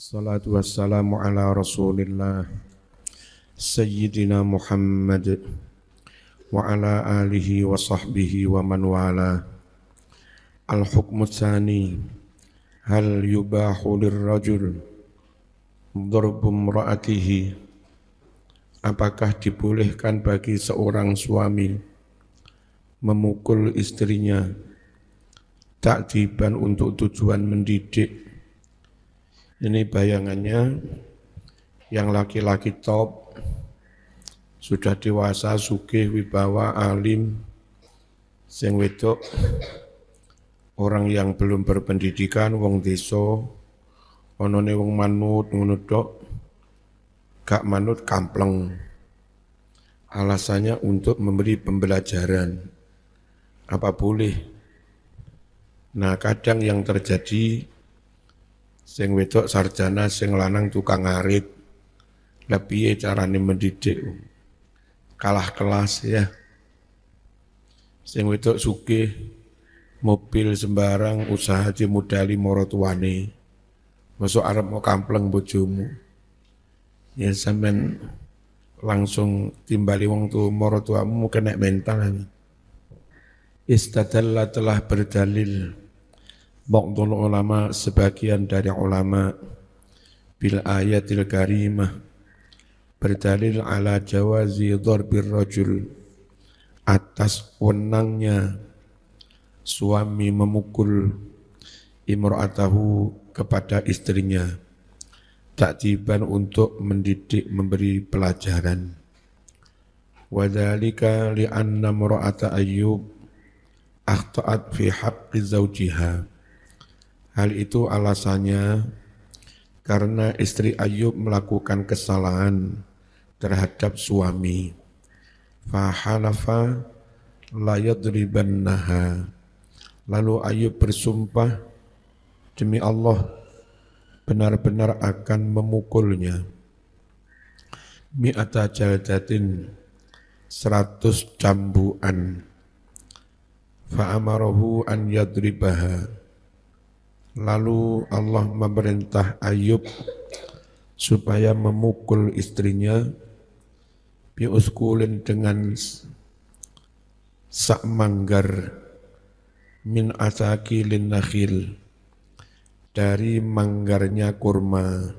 Salatu wassalamu ala rasulillah Sayyidina Muhammad wa ala alihi wa sahbihi wa man wala. Al-hukmu tsani, hal yubahu lirrajul darbu imra'atihi, apakah dibolehkan bagi seorang suami memukul istrinya ta'diban untuk tujuan mendidik. Ini bayangannya yang laki-laki top, sudah dewasa, sugih, wibawa, alim, sing wedok orang yang belum berpendidikan, wong desa, onone wong manut ngono tok, gak manut kampleng. Alasannya untuk memberi pembelajaran. Apa boleh? Nah, kadang yang terjadi sing wedok sarjana, sing lanang tukang ngarit. Lah piye carane mendidik? Kalah kelas ya. Sing wedok sugih, mobil sembarang, usaha dimodali moro tuane. Masuk arep mau kampleng bojomu. Ya sampean langsung timbali wong tu moro tuamu kena mental. Istadalla telah berdalil ba'dul ulama, sebagian dari ulama, bil ayatil karimah, berdalil ala jawazi dharbir rajul, atas wenangnya suami memukul imra'atahu kepada istrinya, ta'diban untuk mendidik, memberi pelajaran. Wa dzalika li'anna imra'ata Ayyub akhta'at fi haqqi zawjiha. Hal itu alasannya karena istri Ayub melakukan kesalahan terhadap suami. Fahalafa la yadribannaha. Lalu Ayub bersumpah, demi Allah benar-benar akan memukulnya. Mi'ata jaldatin, 100 cambuan. Fa'amarahu an yadribaha. Lalu Allah memerintah Ayub supaya memukul istrinya biuskulin dengan sak manggar min asakilin nakhil, dari manggarnya kurma.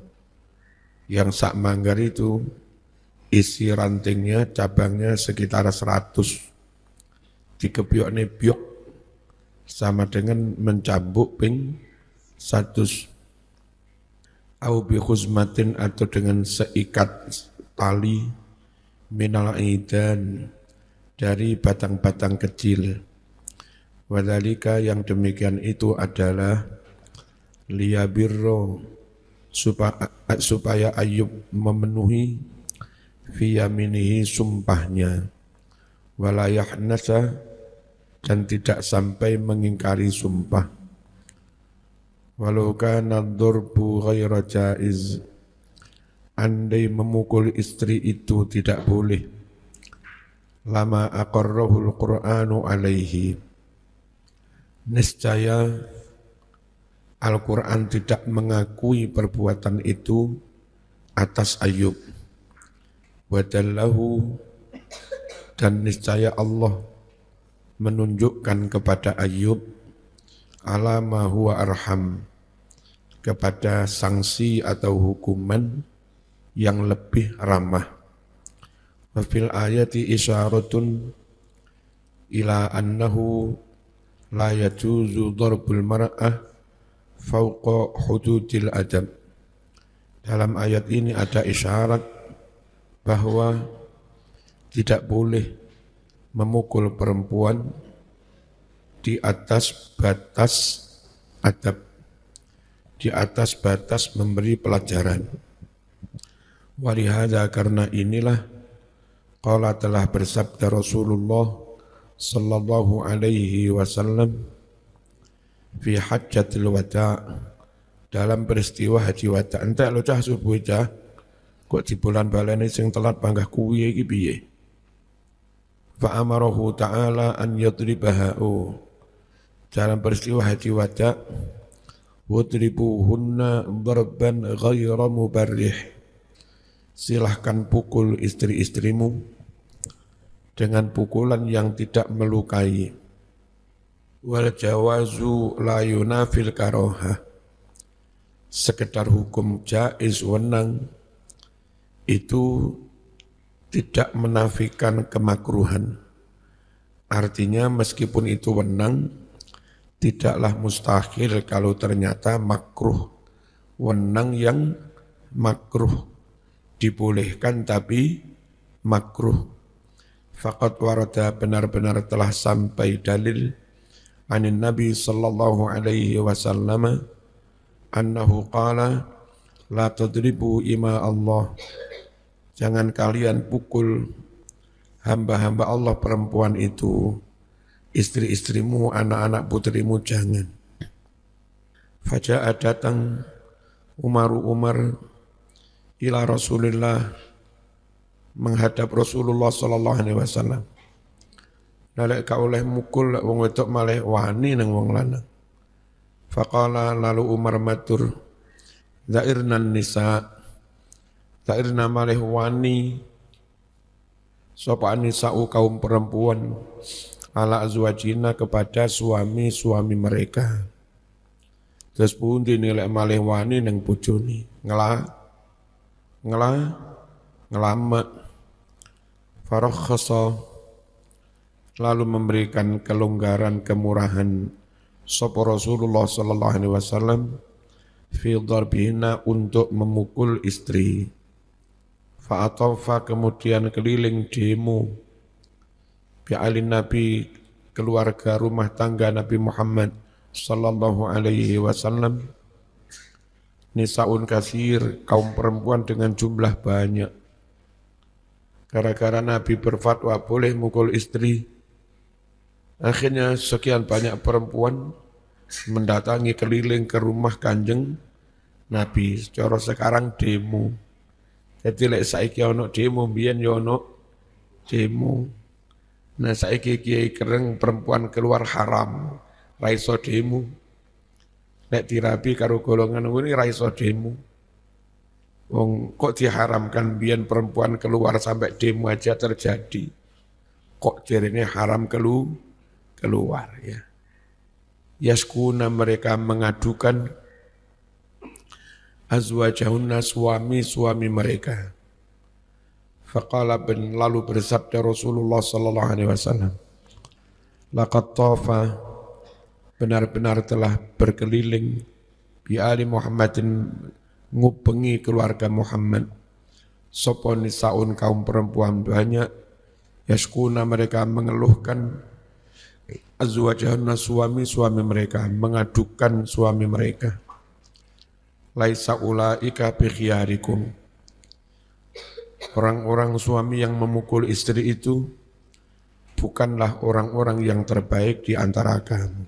Yang sak manggar itu isi rantingnya, cabangnya sekitar 100. Dikepiokne biok sama dengan mencambuk ping 100. Au bi khuzmatin, atau dengan seikat tali minal aidan, dari batang-batang kecil. Wadhalika, yang demikian itu adalah liyabirro, supaya Ayub memenuhi fi yaminihi, sumpahnya, walayah nasa, dan tidak sampai mengingkari sumpah. Walau kana dzurbu ghaira jaiz, andai memukul istri itu tidak boleh, lama aqarrahul Qur'anu alaihi, niscaya Al-Quran tidak mengakui perbuatan itu atas Ayub. Wadallahu, dan niscaya Allah menunjukkan kepada Ayub ala ma huwa arham, kepada sanksi atau hukuman yang lebih ramah. Wa fil ayati isyaratun ila annahu la yajuzu darbul mar'ah fauqa hududil adab. Dalam ayat ini ada isyarat bahwa tidak boleh memukul perempuan di atas batas adab, di atas batas memberi pelajaran. Walihada, karena inilah, qala, telah bersabda Rasulullah sallallahu alaihi wasallam fi hajjatil wada', dalam peristiwa haji wada'. Entek lo cah subuh cah, kok di bulan baleni sing telat panggah kuwi iki piye? Fa amarahu ta'ala an yadribaha. Dalam peristiwa haji wada' wadribuhunna darban ghaira mubarrih. Silahkan pukul istri-istrimu dengan pukulan yang tidak melukai. Wal jawazu la yunafil karohah. Sekedar hukum jaiz wenang itu tidak menafikan kemakruhan. Artinya meskipun itu wenang, tidaklah mustahil kalau ternyata makruh. Wenang yang makruh dibolehkan tapi makruh. Faqad warada benar-benar telah sampai dalil anin Nabi sallallahu alaihi wasallam annahu qala la tadribu ima Allah. Jangan kalian pukul hamba-hamba Allah perempuan itu, istri-istrimu, anak-anak putrimu jangan. Faja'a datang Umar ila Rasulillah menghadap Rasulullah sallallahu alaihi wasallam. Lalek ka oleh mukul wong wedok malih wani nang wong lanang. Faqala lalu Umar matur, zairnan nisa, zairna malih wani sapa nisa'u kaum perempuan ala azwajina kepada suami-suami mereka. Terus pundi nilai malih wani nang bojone ngelamak farakhasa lalu memberikan kelonggaran kemurahan sapa Rasulullah sallallahu alaihi wasallam fi darbihina untuk memukul istri. Fa'atofa kemudian keliling demo bi'alin Nabi keluarga rumah tangga Nabi Muhammad sallallahu alaihi wasallam nisaun kasir kaum perempuan dengan jumlah banyak. Gara-gara Nabi berfatwa boleh mukul istri, akhirnya sekian banyak perempuan mendatangi keliling ke rumah Kanjeng Nabi. Cara sekarang demo. Jadi lek saiki ono demo, mbiyen yo ono demo. Nah saiki kiai kereng perempuan keluar haram, ra iso demo. Lek dirabi karo golongan ngene ra iso demo. Wong kok diharamkan mbiyen perempuan keluar sampai demo aja terjadi. Kok jarene haram keluar ya. Yaskuna mereka mengadukan azwajahunna suami-suami mereka. Faqala bin lalu bersabda Rasulullah sallallahu alaihi wasallam, laqad tafa benar-benar telah berkeliling bi ali Muhammadin ngubengi keluarga Muhammad sapa nisaun kaum perempuan banyak yaskuna mereka mengeluhkan azwajahunna suami-suami mereka mengadukan suami mereka. Laisa ulaika bi khiyarikum. Orang-orang suami yang memukul istri itu bukanlah orang-orang yang terbaik di antara kamu.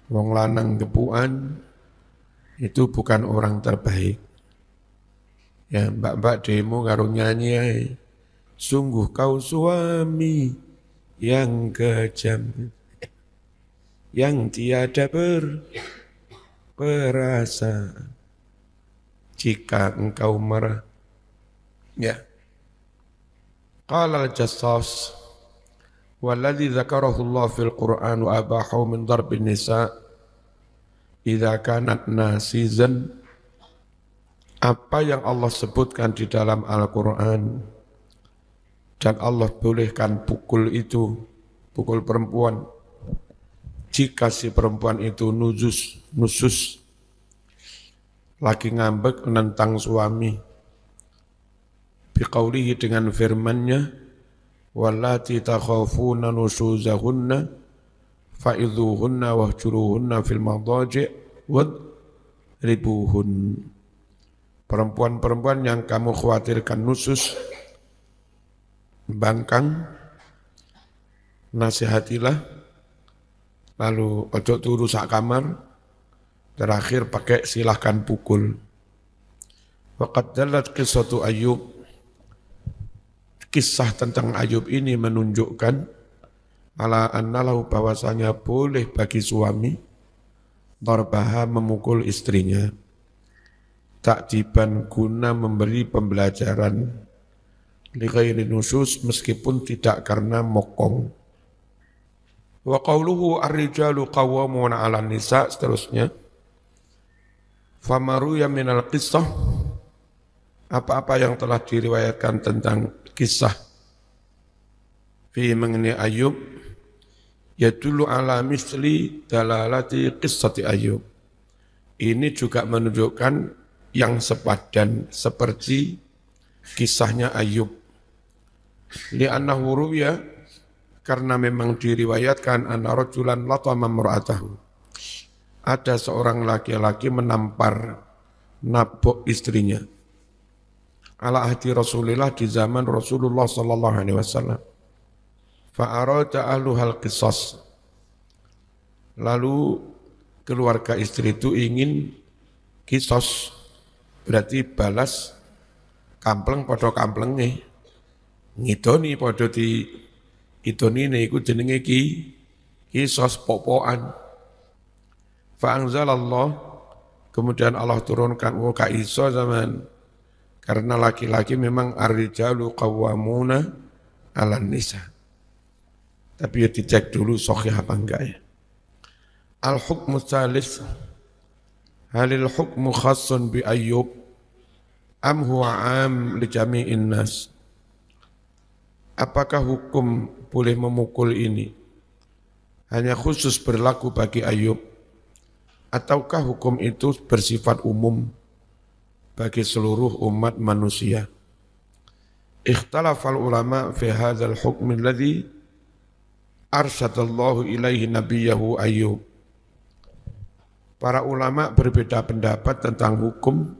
Wong lanang gepuan itu bukan orang terbaik. Ya mbak-mbak demo karo nyanyi ae. Sungguh kau suami yang kejam, yang tiada perasa jika engkau marah. Ya. Qala al-Jassas walladhi dzakarahu Allah fil Qur'an wa abahu min darbin nisa idza kanat nasizan. Apa yang Allah sebutkan di dalam Al-Qur'an dan Allah bolehkan pukul itu, pukul perempuan jika si perempuan itu nusus lagi ngambek menentang suami biqaulihi dengan firman-Nya wallati takhafuna nusuzahunna fa'idhuhunna wahjuruhunna fil madaji' wadribuhun. Perempuan-perempuan yang kamu khawatirkan nusus, bangkang, nasihatilah, lalu ojo turu sak kamar, terakhir pakai silahkan pukul. Waqad dallat qissatu Ayyub, kisah tentang Ayub ini menunjukkan ala annalahu bahwasanya boleh bagi suami darbaha memukul istrinya, takjiban guna memberi pembelajaran, li ghairi nusyuz meskipun tidak karena mokong. Wa qawluhu ar-rijalu qawwamuna 'alan nisa, seterusnya. Famaru ya minal qissah, apa-apa yang telah diriwayatkan tentang kisah fi mengenai Ayub, yadullu ala misli dalalati qissati Ayub. Ini juga menunjukkan yang sepadan seperti kisahnya Ayub. Li'annahu ruwiya, karena memang diriwayatkan anna rajulan latama mar'atahu. Ada seorang laki-laki menampar nabok istrinya. Ala ahdi Rasulillah, di zaman Rasulullah sallallahu alaihi wasallam. Fa'arada ahluhal qisas. Lalu keluarga istri itu ingin kisos, berarti balas kampleng pada kamplenge. Ngidoni pada di idoni niku jenenge kisos popoan. Fa'anzalallah, kemudian Allah turunkan ka iso zaman, karena laki-laki memang ar-rijalu qawwamuna 'alan nisa. Tapi ya dicek dulu sahih apa enggak ya. Al-hukmu tsalits, halil hukmu khassun bi Ayyub am huwa 'am li jami'in nas. Apakah hukum boleh memukul ini hanya khusus berlaku bagi Ayyub, ataukah hukum itu bersifat umum bagi seluruh umat manusia? Ikhtalafal ulama fi hadzal hukm alladhi arsyadallahu ilaihi nabiyahu Ayyub. Para ulama berbeda pendapat tentang hukum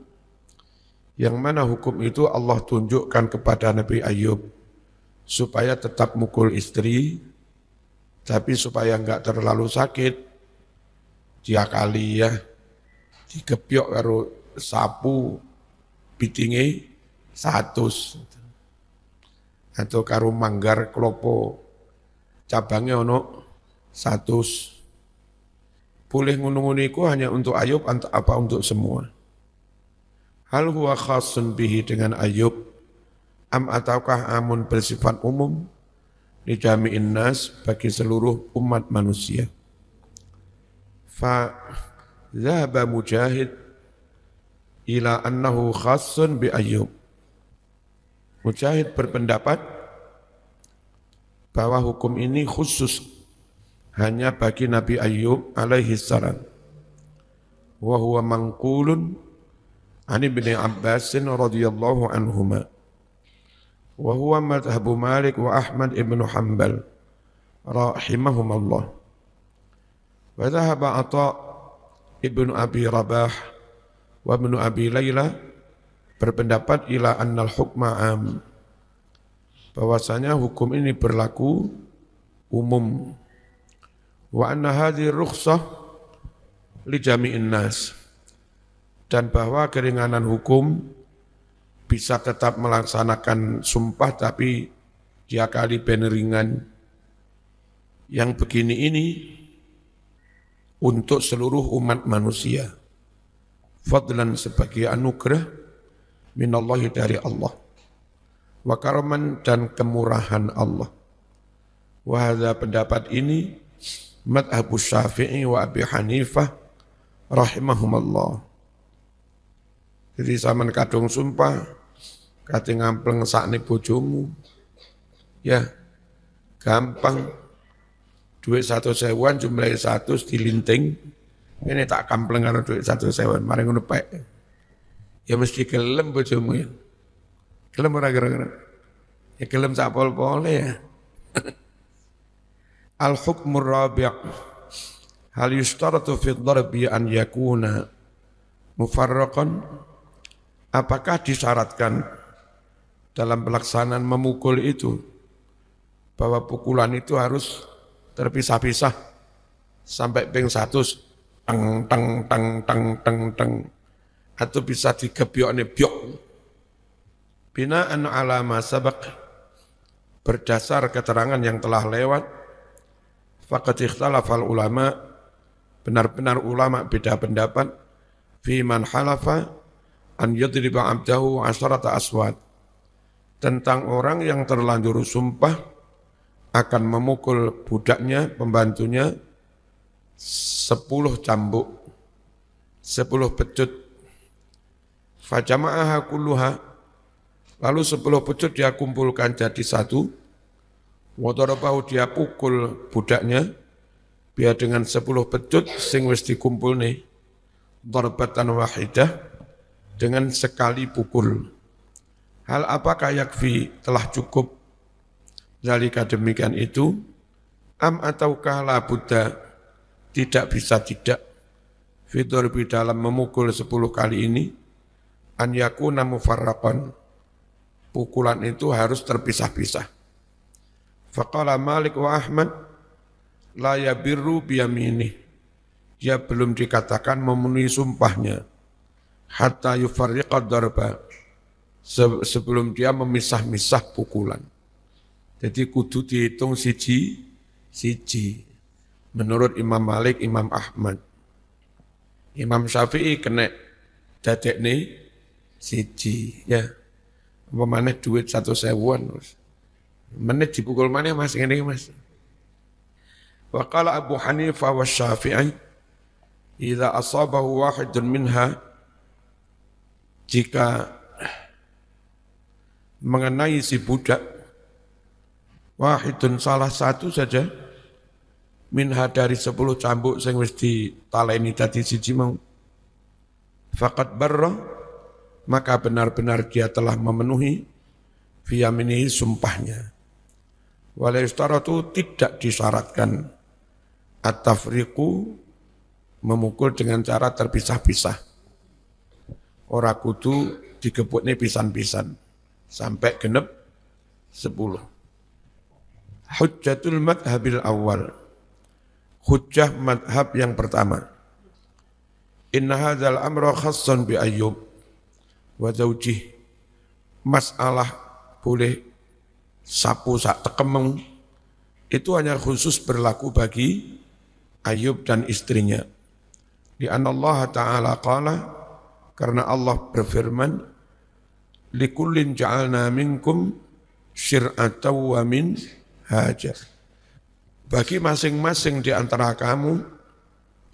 yang mana hukum itu Allah tunjukkan kepada Nabi Ayyub supaya tetap mukul istri, tapi supaya enggak terlalu sakit. Dia kali ya digebyok karo sapu pitinge 100, atau karo manggar klopo cabangnya ono 100. Boleh ngono-ngono iku hanya untuk Ayub apa untuk semua? Hal huwa khassun bihi, dengan Ayub, am ataukah amun bersifat umum li jami'in nas, bagi seluruh umat manusia? Fa dhahaba Mujahid ila annahu khassun bi Ayyub. Mujahid berpendapat bahwa hukum ini khusus hanya bagi Nabi Ayyub alaihi salam. Wa huwa manqulun an Ibnu Abbas radhiyallahu anhuma. Wa huwa madhhabu Malik wa Ahmad ibn Hanbal rahimahumallah. Wa dhahaba Atha ibnu Abi Rabah wa ibnu Abi Layla berpendapat ila annal hukma am, bahwasanya hukum ini berlaku umum. Wa anna hadhihi rukhsah li jami'in nas, dan bahwa keringanan hukum bisa tetap melaksanakan sumpah tapi diakali peneringan yang begini ini untuk seluruh umat manusia, fadlan sebagai anugerah minallahi, dari Allah, wa karaman, dan kemurahan Allah. Wa hadza, pendapat ini madhabu Syafi'i wa Abi Hanifah rahimahumallah. Jadi zaman kadung sumpah kate ngampleng sakne bojomu, ya gampang. Duit 100.000 jumlahi 100 dilinting, ini tak kampleng karo duit 100.000, mari ngono pek. Ya mesti gelem bojomu ya. Gelem ora kira-kira? Ya gelem sak pol-pole ya. Al-hukmur rabi', hal yustaratu fi dharbi an yakuna mufarraqan, apakah disyaratkan dalam pelaksanaan memukul itu bahwa pukulan itu harus terpisah-pisah sampai ping 100 teng teng teng teng teng teng, atau bisa digebyokne byok. Bina'an ala ma sabaq, berdasar keterangan yang telah lewat, faqad ikhtalafal ulama, benar-benar ulama beda pendapat fi man halafa an yadriba abdahu asharata aswat, tentang orang yang terlanjur sumpah akan memukul budaknya, pembantunya 10 cambuk, 10 pecut. Fajama'aha kulluha, lalu 10 pecut dia kumpulkan jadi satu. Wadarabahu, dia pukul budaknya, biar dengan 10 pecut sing wis dikumpul nih, darbatan wahidah, dengan sekali pukul. Hal apakah yakfi, telah cukup, zalika demikian itu, am ataukah la budda, tidak bisa tidak, fidorbi dalam memukul 10 kali ini, an yakuna mufarraqan, pukulan itu harus terpisah-pisah. Faqala Malik wa Ahmad, la yabirru biyaminih, dia belum dikatakan memenuhi sumpahnya, hatta yufarriqad darba, sebelum dia memisah-misah pukulan. Jadi kudu dihitung siji, menurut Imam Malik, Imam Ahmad. Imam Syafi'i kena dadekne siji, ya. Apa maneh duit 100.000-an, menit dipukul maneh Mas, ngene Mas. Wa qala Abu Hanifah wa Syafi'i, idza asabahu wahidun minha, jika mengenai si budak, wahidun salah satu saja, minha dari 10 cambuk sing wis ditaleni dadi siji mau, faqad barra, maka benar-benar dia telah memenuhi fi yaminihi, sumpahnya. Wala yustaratu, tidak disyaratkan at-tafriqu, memukul dengan cara terpisah-pisah. Ora kudu digebukne pisan-pisan sampai genep 10. Hujjatul madhabil awal, hujjah madhab yang pertama. Inna hadzal amra khassan bi Ayyub wa zaujih, masalah boleh sapu sak tekemeng itu hanya khusus berlaku bagi Ayyub dan istrinya. Di anna Allah Ta'ala qala, karena Allah berfirman, likullin ja'alna minkum syir'atan wa min hajar, bagi masing-masing di antara kamu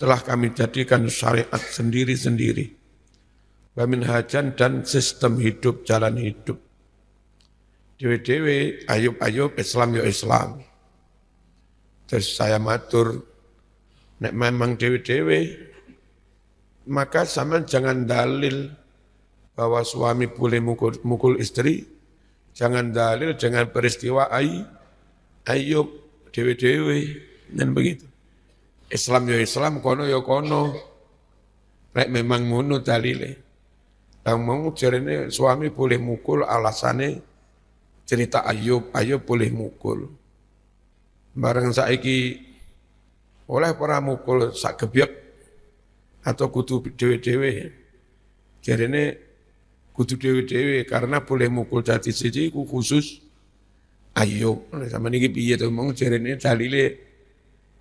telah kami jadikan syariat sendiri-sendiri, wa min hajan, dan sistem hidup, jalan hidup. Dewe-dewe, Ayub Islam ya Islam. Terus saya matur, nek memang dewe-dewe, maka sama jangan dalil bahwa suami boleh mukul istri, jangan dalil dengan peristiwa Ayub dewe-dewe, dan begitu. Islam ya Islam, kono ya kono. Nek memang ngono dalile. Yang mau jarene suami boleh mukul, alasannya cerita Ayub boleh mukul. Bareng saiki oleh para mukul sak gebyek atau kudu dewe-dewe. Jarene kudu dewe-dewe karena boleh mukul dadi siji ku khusus Ayub. Sama niki piye to mong jarene dalile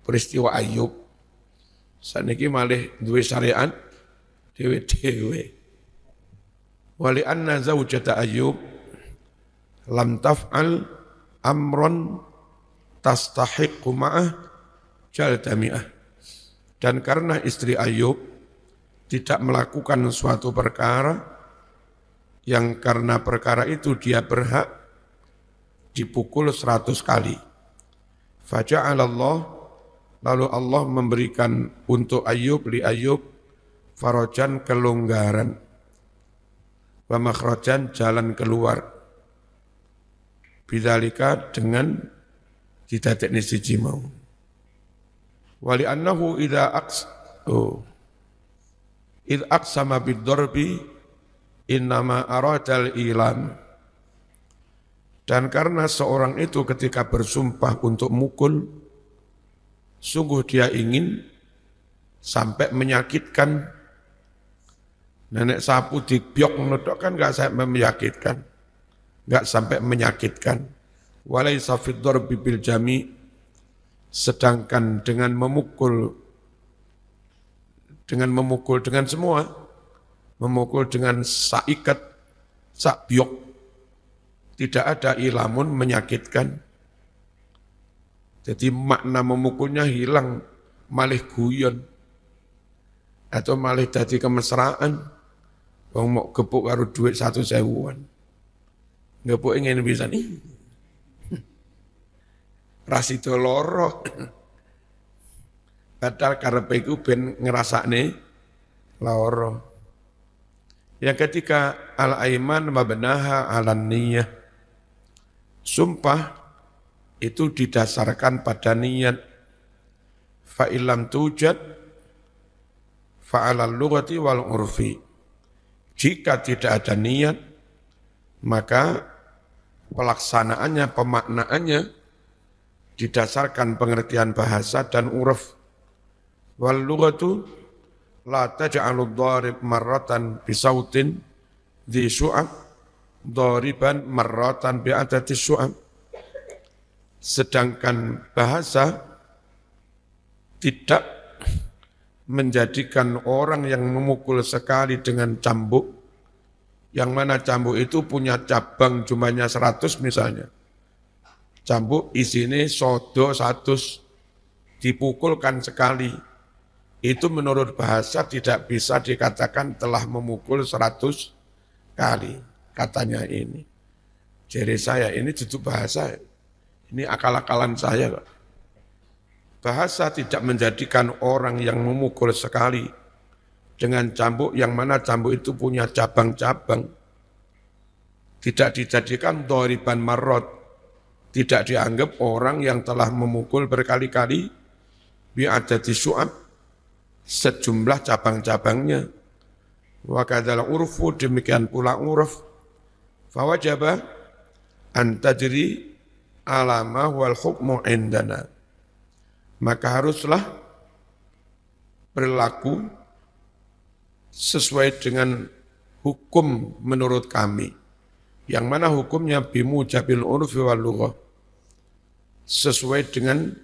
peristiwa Ayub. Saniki malih duwe syariat dewe-dewe. Wali anna zaujata Ayub lam taf'al amron tastahiqqu ma'ah jaldami'ah. Dan karena istri Ayub tidak melakukan suatu perkara yang karena perkara itu dia berhak dipukul 100 kali. Faja'alallah, lalu Allah memberikan untuk Ayub, li Ayub, farajan, kelonggaran, wa makhrajan, jalan keluar, bidzalika, dengan didadekne siji mau. Wali annahu idza aqsama bid-darbi innama aradal ilam. Dan karena seorang itu ketika bersumpah untuk mukul, sungguh dia ingin sampai menyakitkan. Nenek sapu dibiok ngetok kan enggak sampai menyakitkan. Enggak sampai menyakitkan. Walaysa fid-darbi bil jami, sedangkan dengan memukul dengan memukul dengan semua, memukul dengan saikat, sakbiok, tidak ada ilamun menyakitkan. Jadi makna memukulnya hilang, malih guyon, atau malih jadi kemesraan, wong mau gepuk karo duit 1.000-an. Gepuk ingin bisa nih, rasido loro. Padahal karepe iku ben ngrasakne loro. Yang ketiga, al-aiman mabnaha 'alan niyyah. Sumpah itu didasarkan pada niat. Fa illam tujad fa 'alal lughati wal urfi. Jika tidak ada niat, maka pelaksanaannya, pemaknaannya didasarkan pengertian bahasa dan uruf. Wal lughatu la taj'alu dharib marratan bi sautin dhi syu'ab dhariban marratan bi adati syu'ab. Sedangkan bahasa tidak menjadikan orang yang memukul sekali dengan cambuk, yang mana cambuk itu punya cabang jumlahnya 100 misalnya. Cambuk isinya sodo 100, dipukulkan sekali. Itu menurut bahasa tidak bisa dikatakan telah memukul 100 kali. Katanya ini. Jadi saya ini duduk bahasa. Ini akal-akalan saya kok. Bahasa tidak menjadikan orang yang memukul sekali dengan cambuk yang mana cambuk itu punya cabang-cabang. Tidak dijadikan dhariban marrot. Tidak dianggap orang yang telah memukul berkali-kali bi'adati syu'ab sejumlah cabang-cabangnya. Wa kadzal urfu, demikian pula uruf. Fa wajaba an tajri alama wal hukmu indana. Maka haruslah berlaku sesuai dengan hukum menurut kami. Yang mana hukumnya bimujabil urfi wal lughah. Sesuai dengan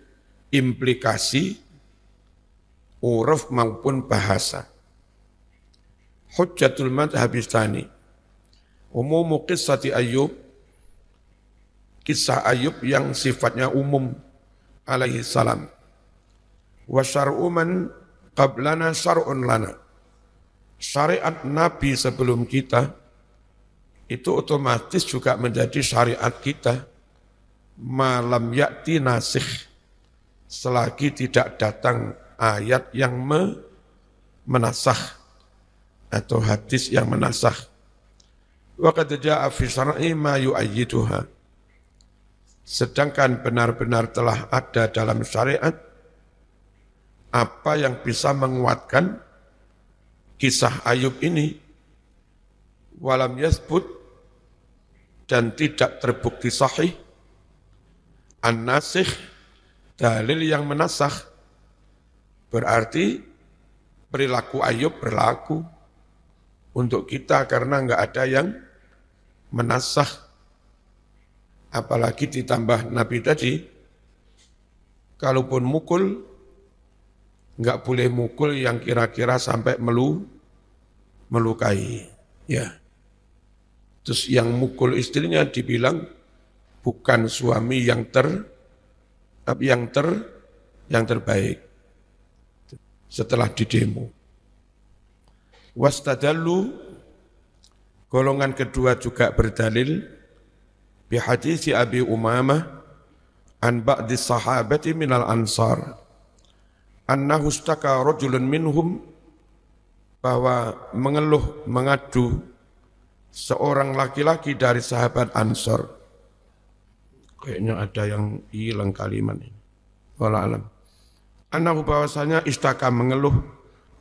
implikasi uruf maupun bahasa. Hujjatul madhabistani. Umumu qissati Ayyub. Kisah Ayyub yang sifatnya umum alaihi salam. Wa syar'u man qablana syar'un lana. Syariat Nabi sebelum kita itu otomatis juga menjadi syariat kita. Malam ya'ti nasikh. Selagi tidak datang ayat yang menasakh atau hadis yang menasakh. Wa qad jaa'a fi syar'i ma yu'ayyiduha. Sedangkan benar-benar telah ada dalam syariat apa yang bisa menguatkan kisah Ayub ini. Walam yasbut, dan tidak terbukti sahih an-nasikh, dalil yang menasakh. Berarti perilaku Ayub berlaku untuk kita karena enggak ada yang menasakh. Apalagi ditambah Nabi tadi, kalaupun mukul, enggak boleh mukul yang kira-kira sampai melukai. Ya. Terus yang mukul istrinya dibilang bukan suami yang terbaik. Setelah didemo. Wastadallu, golongan kedua juga berdalil bi hadits Abi Umamah an ba'di sahabati minal ansar annahu istaka rajulun minhum, bahwa mengeluh mengadu seorang laki-laki dari sahabat Ansor. Kayaknya ada yang hilang kalimat ini. Wallahu alam. Annahu, bahwasanya istaka mengeluh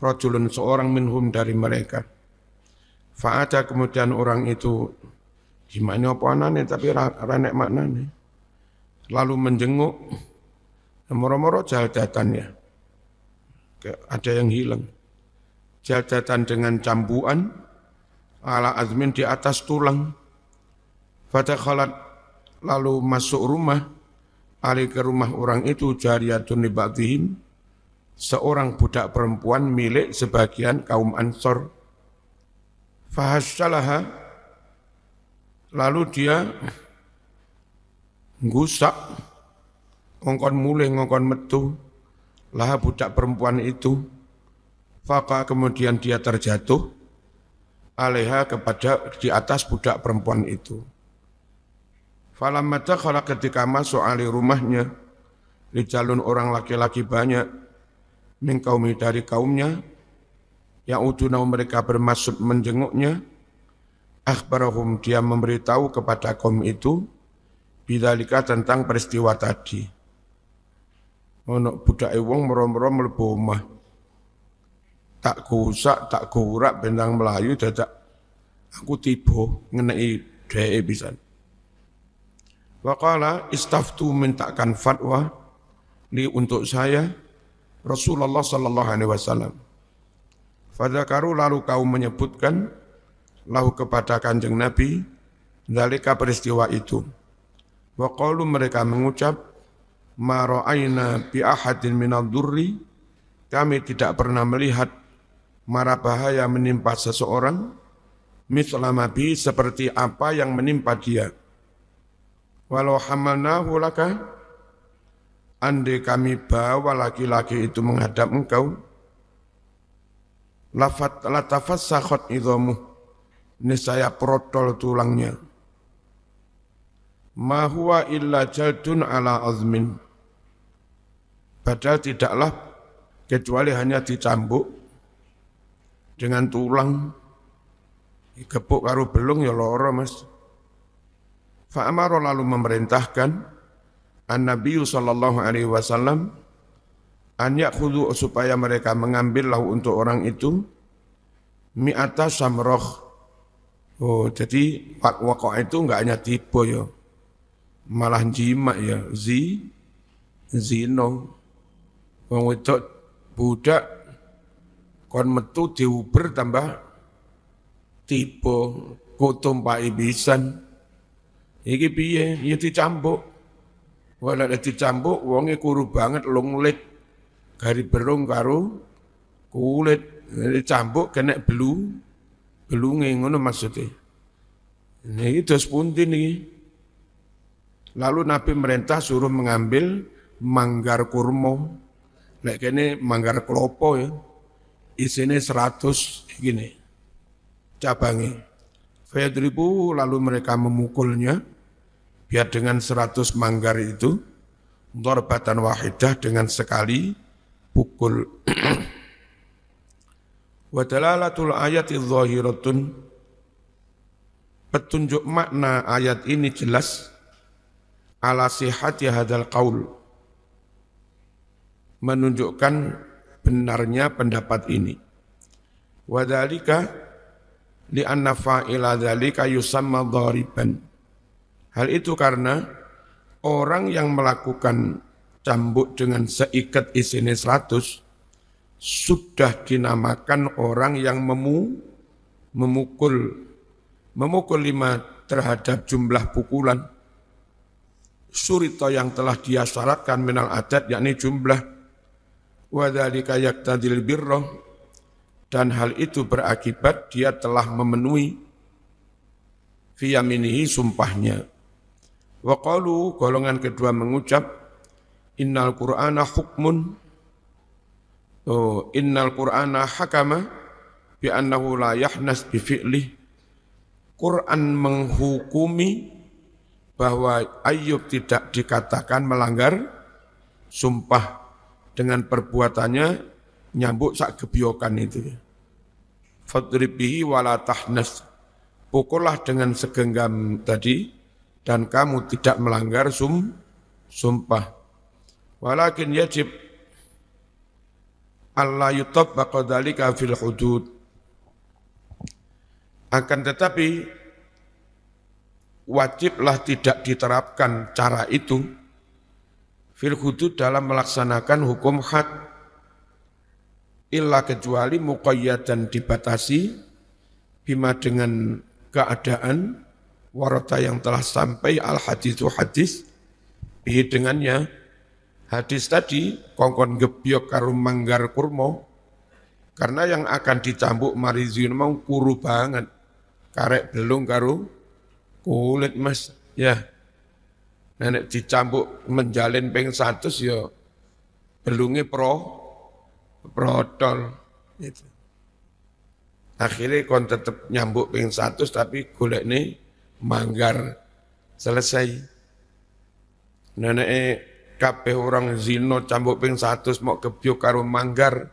rajulun seorang minhum dari mereka. Fa'ada, kemudian orang itu gimana apa anane tapi ranek maknane. Lalu menjenguk, moro-moro jaldatannya. Ada yang hilang. Jaldatan dengan cambuan ala azmin di atas tulang. Fadakhalat, lalu masuk rumah, ali ke rumah orang itu jariyatun li ba'dihim, seorang budak perempuan milik sebagian kaum Ansor. Fahasyalaha, lalu dia nggusak, ngongkon mulai, ngongkon metu, lah budak perempuan itu. Faka kemudian dia terjatuh, alaiha kepada di atas budak perempuan itu. Falamma dakhala ketika masuk ali rumahnya, rijalun orang laki-laki banyak, min qaumi dari kaumnya, yang uduna mereka bermaksud menjenguknya, akhbarahum dia memberitahu kepada kaum itu, bidzalika tentang peristiwa tadi. Ono budake wong mero-mero mlebu omah. Tak kusak, tak kurak bentang melayu dadak aku tiba ngeneki dheke pisan. Wa qala istaftu mintakan fatwa li untuk saya Rasulullah sallallahu alaihi wasallam. Fadzakaru lalu kaum menyebutkan lahu kepada Kanjeng Nabi dzalika peristiwa itu. Wa qalu mereka mengucap ma ra'aina bi ahadin minadh durri, kami tidak pernah melihat mara bahaya menimpa seseorang mislama bi seperti apa yang menimpa dia. Walau hamalnahu laka, andai kami bawa laki-laki itu menghadap engkau, latafassakhat idhamuh, niscaya protol tulangnya. Ma huwa illa jaldun ala azmin, padahal tidaklah kecuali hanya dicambuk dengan tulang, gepuk karo belung ya loro mas. Fa'amara lalu memerintahkan An-Nabi sallallahu alaihi wasallam an yakhudhu supaya mereka mengambil lahu untuk orang itu mi'ata samroh. Oh, jadi waqa itu enggak hanya tiba ya, malah jima ya, zino. Wong wedok budak kon metu diuber tambah tiba kutumpai pisan. Iki piye? Ya dicambuk. Wala dicambuk wonge kuru banget lunglit. Gari berung karo kulit. Dicambuk kena belunge ngono maksudnya. Niki dos pundi niki. Lalu Nabi merintah suruh mengambil manggar kurma. Lek kene manggar klopo ya. Isine 100 gini. Cabangi. Fayadribu lalu mereka memukulnya. Biar dengan 100 manggar itu, darbatan wahidah dengan sekali pukul. Wa dalalatul ayati zahiratun, petunjuk makna ayat ini jelas, ala sihhati hadzal qaul, menunjukkan benarnya pendapat ini. Wa dzalika li anna fa'ila dzalika yusamma dhariban. Hal itu karena orang yang melakukan cambuk dengan seikat isine 100 sudah dinamakan orang yang memukul 5 terhadap jumlah pukulan surita yang telah dia syaratkan minal adat yakni jumlah wa dzalika yaqtadil birra, dan hal itu berakibat dia telah memenuhi fi yaminihi sumpahnya. Wa qalu golongan kedua mengucap innal qur'ana hukmun, innal qur'ana hakama bi annahu la yahnas bi fi'li, Quran menghukumi bahwa Ayub tidak dikatakan melanggar sumpah dengan perbuatannya nyambuk sak gebyokan itu. Fadrib bihi wala tahnas, pukullah dengan segenggam tadi dan kamu tidak melanggar sumpah. Walakin yajib alla yutabbaqa dzalika fil hudud. Akan tetapi wajiblah tidak diterapkan cara itu fil hudud dalam melaksanakan hukum had, illa kecuali muqayyadan dibatasi bima dengan keadaan warata yang telah sampai al-hadithu hadis bihi dengannya Hadis tadi kongkon gebyok karo manggar kurma karena yang akan dicambuk mari zina mau kuru banget. Karek belung karo kulit Mas. Ya. Nenek dicambuk menjalin ping 100 ya belunge protol gitu. Akhirnya kon tetep nyambuk ping 100 tapi golek nih manggar selesai. Nenek kabeh orang zina cambuk ping 100 mau gebyuk karo manggar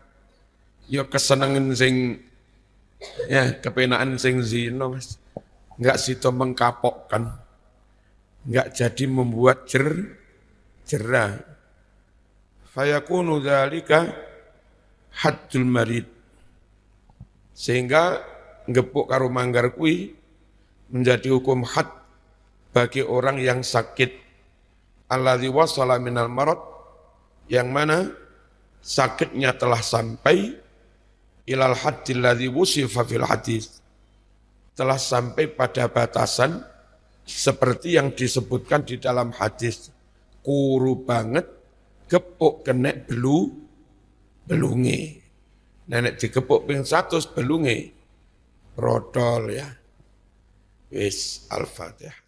ya kesenengan sing ya kepenaan sing zina Mas. Enggak situ mengkapokkan. Enggak jadi membuat jerah. Fayakunu dzalika haddul marid. Sehingga ngepuk karo manggar kui menjadi hukum had bagi orang yang sakit. Alladzi wasala minal marad, yang mana sakitnya telah sampai ilal haddil ladzi wusifa fil hadis. Telah sampai pada batasan seperti yang disebutkan di dalam hadis. Kuru banget, gepuk kenek belunge. Nenek digepuk ping 100 belunge. Rodol ya. Wis Al-Fatihah.